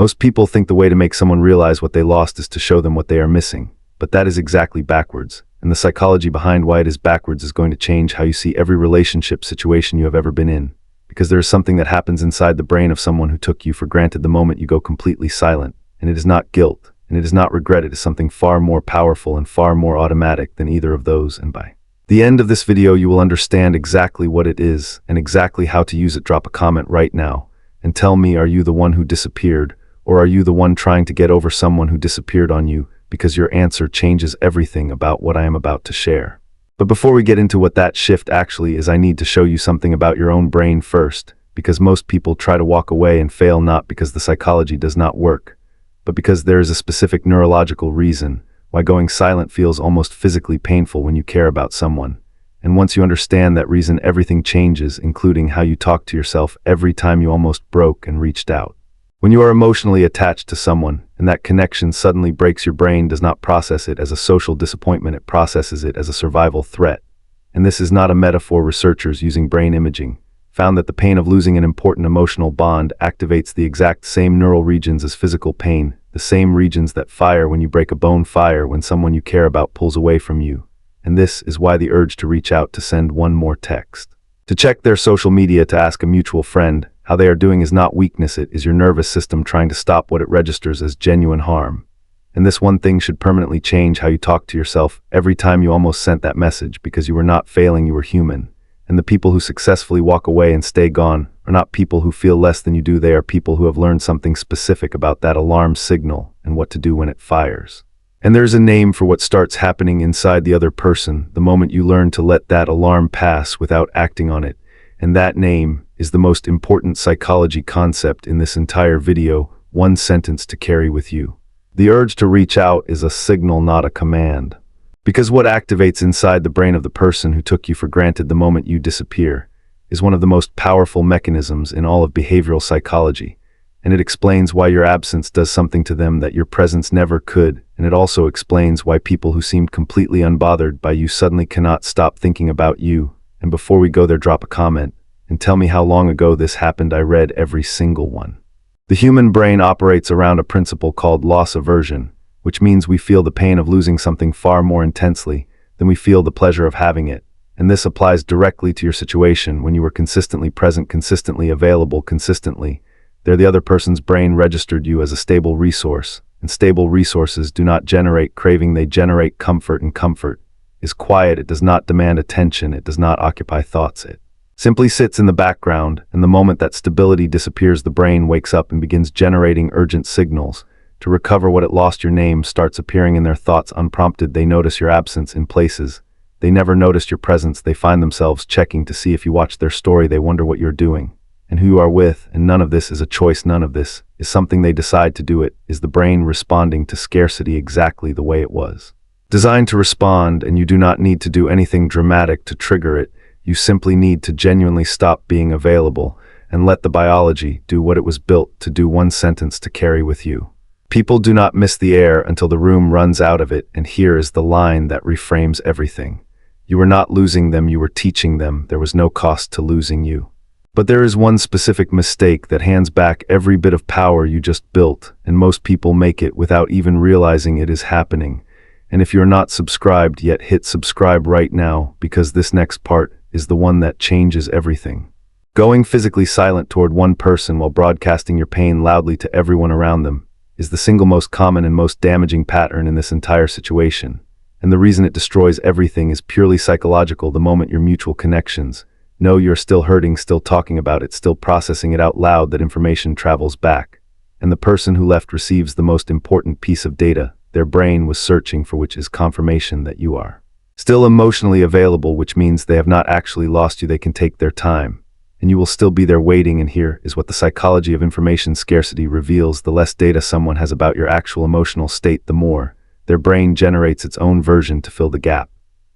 Most people think the way to make someone realize what they lost is to show them what they are missing, but that is exactly backwards. And the psychology behind why it is backwards is going to change how you see every relationship situation you have ever been in. Because there is something that happens inside the brain of someone who took you for granted the moment you go completely silent. And it is not guilt, and it is not regret. It is something far more powerful and far more automatic than either of those. And by the end of this video, you will understand exactly what it is and exactly how to use it. Drop a comment right now and tell me, are you the one who disappeared, or are you the one trying to get over someone who disappeared on you? Because your answer changes everything about what I am about to share. But before we get into what that shift actually is, I need to show you something about your own brain first, because most people try to walk away and fail not because the psychology does not work, but because there is a specific neurological reason why going silent feels almost physically painful when you care about someone. And once you understand that reason, everything changes, including how you talk to yourself every time you almost broke and reached out. When you are emotionally attached to someone, and that connection suddenly breaks, your brain does not process it as a social disappointment, it processes it as a survival threat. And this is not a metaphor. Researchers using brain imaging found that the pain of losing an important emotional bond activates the exact same neural regions as physical pain, the same regions that fire when you break a bone, fire when someone you care about pulls away from you. And this is why the urge to reach out, to send one more text, to check their social media, to ask a mutual friend how they are doing is not weakness. It is your nervous system trying to stop what it registers as genuine harm. And this one thing should permanently change how you talk to yourself every time you almost sent that message, because you were not failing, you were human. And the people who successfully walk away and stay gone are not people who feel less than you do. They are people who have learned something specific about that alarm signal and what to do when it fires. And there's a name for what starts happening inside the other person the moment you learn to let that alarm pass without acting on it. And that name is the most important psychology concept in this entire video. One sentence to carry with you. The urge to reach out is a signal, not a command. Because what activates inside the brain of the person who took you for granted the moment you disappear is one of the most powerful mechanisms in all of behavioral psychology. And it explains why your absence does something to them that your presence never could. And it also explains why people who seemed completely unbothered by you suddenly cannot stop thinking about you. And before we go there, drop a comment and tell me how long ago this happened. I read every single one. The human brain operates around a principle called loss aversion, which means we feel the pain of losing something far more intensely than we feel the pleasure of having it. And this applies directly to your situation. When you were consistently present, consistently available, consistently there, the other person's brain registered you as a stable resource. And stable resources do not generate craving, they generate comfort. And comfort is quiet, it does not demand attention, it does not occupy thoughts, it simply sits in the background. And the moment that stability disappears, the brain wakes up and begins generating urgent signals to recover what it lost. Your name starts appearing in their thoughts unprompted. They notice your absence in places they never noticed your presence. They find themselves checking to see if you watch their story. They wonder what you're doing and who you are with. And none of this is a choice, none of this is something they decide to do. It is the brain responding to scarcity exactly the way it was designed to respond. And you do not need to do anything dramatic to trigger it. You simply need to genuinely stop being available and let the biology do what it was built to do. One sentence to carry with you. People do not miss the air until the room runs out of it. And here is the line that reframes everything. You were not losing them, you were teaching them. There was no cost to losing you. But there is one specific mistake that hands back every bit of power you just built, and most people make it without even realizing it is happening. And if you're not subscribed yet, hit subscribe right now, because this next part is the one that changes everything. Going physically silent toward one person while broadcasting your pain loudly to everyone around them is the single most common and most damaging pattern in this entire situation. And the reason it destroys everything is purely psychological. The moment your mutual connections know you're still hurting, still talking about it, still processing it out loud, that information travels back. And the person who left receives the most important piece of data their brain was searching for, which is confirmation that you are still emotionally available, which means they have not actually lost you. They can take their time, and you will still be there waiting. And here is what the psychology of information scarcity reveals. The less data someone has about your actual emotional state, the more their brain generates its own version to fill the gap.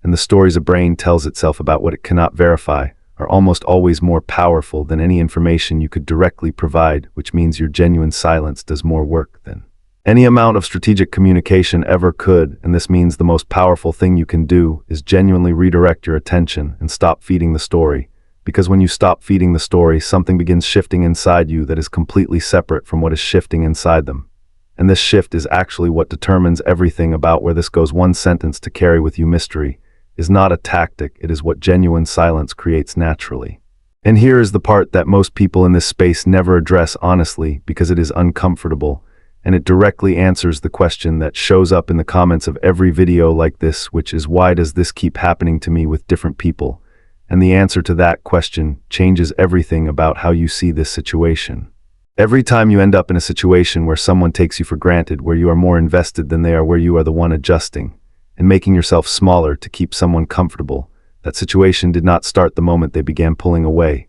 And the stories a brain tells itself about what it cannot verify are almost always more powerful than any information you could directly provide, which means your genuine silence does more work than any amount of strategic communication ever could. And this means the most powerful thing you can do is genuinely redirect your attention and stop feeding the story Because when you stop feeding the story, something begins shifting inside you that is completely separate from what is shifting inside them. And this shift is actually what determines everything about where this goes. One sentence to carry with you. Mystery is not a tactic, it is what genuine silence creates naturally. And here is the part that most people in this space never address honestly because it is uncomfortable, and it directly answers the question that shows up in the comments of every video like this, which is, why does this keep happening to me with different people? And the answer to that question changes everything about how you see this situation. Every time you end up in a situation where someone takes you for granted, where you are more invested than they are, where you are the one adjusting and making yourself smaller to keep someone comfortable, that situation did not start the moment they began pulling away.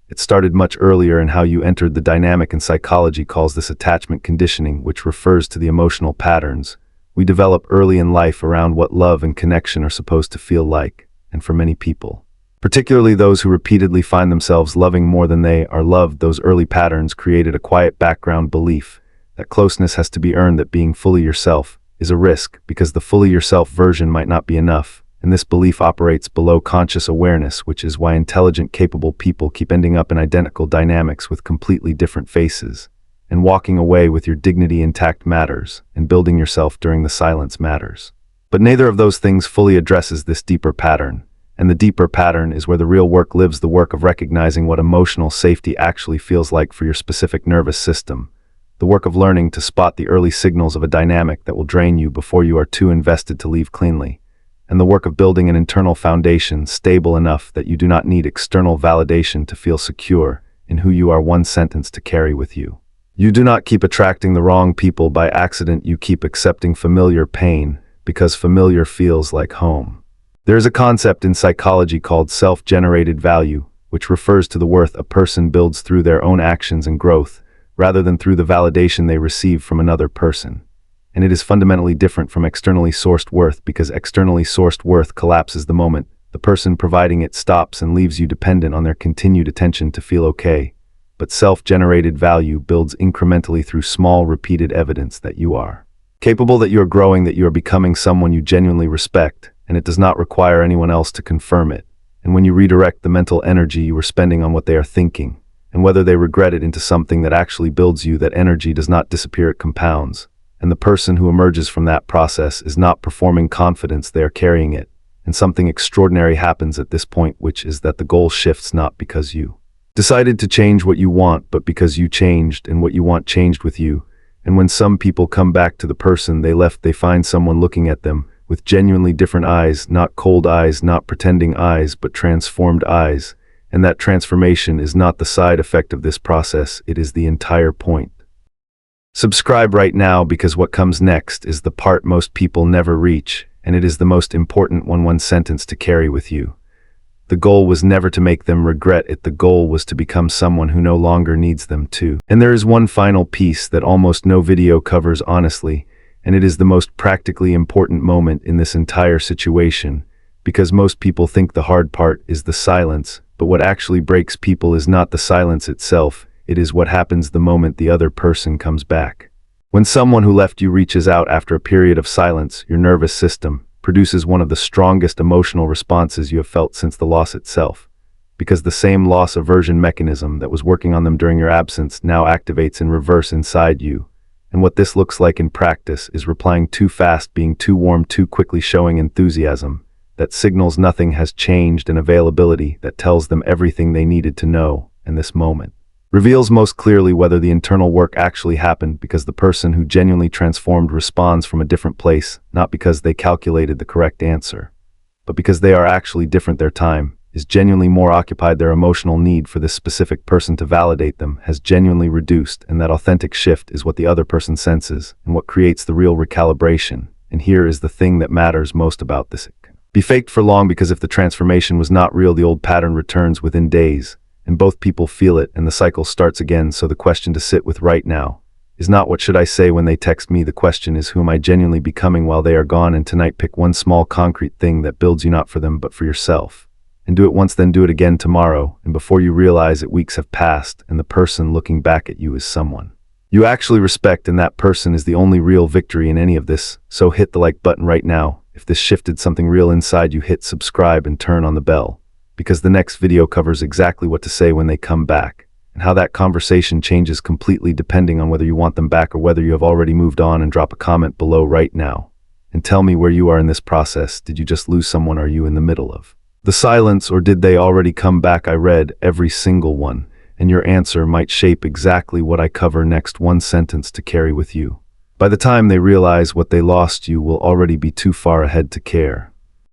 It started much earlier in how you entered the dynamic, and psychology calls this attachment conditioning, which refers to the emotional patterns we develop early in life around what love and connection are supposed to feel like. And for many people, particularly those who repeatedly find themselves loving more than they are loved, those early patterns created a quiet background belief that closeness has to be earned, that being fully yourself is a risk because the fully yourself version might not be enough. And this belief operates below conscious awareness, which is why intelligent, capable people keep ending up in identical dynamics with completely different faces. And walking away with your dignity intact matters, and building yourself during the silence matters. But neither of those things fully addresses this deeper pattern. And the deeper pattern is where the real work lives, the work of recognizing what emotional safety actually feels like for your specific nervous system. The work of learning to spot the early signals of a dynamic that will drain you before you are too invested to leave cleanly. And the work of building an internal foundation stable enough that you do not need external validation to feel secure in who you are. One sentence to carry with you. You do not keep attracting the wrong people by accident. You keep accepting familiar pain because familiar feels like home. There is a concept in psychology called self-generated value, which refers to the worth a person builds through their own actions and growth, rather than through the validation they receive from another person. And it is fundamentally different from externally sourced worth, because externally sourced worth collapses the moment the person providing it stops and leaves you dependent on their continued attention to feel okay. But self-generated value builds incrementally through small, repeated evidence that you are capable, that you are growing, that you are becoming someone you genuinely respect, and it does not require anyone else to confirm it. And when you redirect the mental energy you were spending on what they are thinking, and whether they regret it, into something that actually builds you, that energy does not disappear, it compounds. And the person who emerges from that process is not performing confidence, they are carrying it. And something extraordinary happens at this point, which is that the goal shifts not because you decided to change what you want, but because you changed and what you want changed with you. And when some people come back to the person they left, they find someone looking at them with genuinely different eyes, not cold eyes, not pretending eyes, but transformed eyes. And that transformation is not the side effect of this process, it is the entire point. Subscribe right now, because what comes next is the part most people never reach, and it is the most important one. One sentence to carry with you. The goal was never to make them regret it, the goal was to become someone who no longer needs them to. And there is one final piece that almost no video covers honestly, and it is the most practically important moment in this entire situation, because most people think the hard part is the silence, but what actually breaks people is not the silence itself, it is what happens the moment the other person comes back. When someone who left you reaches out after a period of silence, your nervous system produces one of the strongest emotional responses you have felt since the loss itself, because the same loss aversion mechanism that was working on them during your absence now activates in reverse inside you. And what this looks like in practice is replying too fast, being too warm too quickly, showing enthusiasm that signals nothing has changed, and availability that tells them everything they needed to know. And this moment reveals most clearly whether the internal work actually happened, because the person who genuinely transformed responds from a different place, not because they calculated the correct answer, but because they are actually different. Their time is genuinely more occupied, their emotional need for this specific person to validate them has genuinely reduced, and that authentic shift is what the other person senses, and what creates the real recalibration. And here is the thing that matters most about this. It can be faked for long, because if the transformation was not real, the old pattern returns within days, and both people feel it, and the cycle starts again. So the question to sit with right now is not what should I say when they text me, the question is who am I genuinely becoming while they are gone. And tonight, pick one small concrete thing that builds you, not for them but for yourself. And do it once, then do it again tomorrow, and before you realize it, weeks have passed, and the person looking back at you is someone you actually respect, and that person is the only real victory in any of this. So hit the like button right now. If this shifted something real inside you, hit subscribe and turn on the bell. because the next video covers exactly what to say when they come back, and how that conversation changes completely depending on whether you want them back or whether you have already moved on. And drop a comment below right now and tell me where you are in this process. Did you just lose someone? Are you in the middle of the silence, or did they already come back? I read every single one, and your answer might shape exactly what I cover next. One sentence to carry with you. By the time they realize what they lost, you will already be too far ahead to care.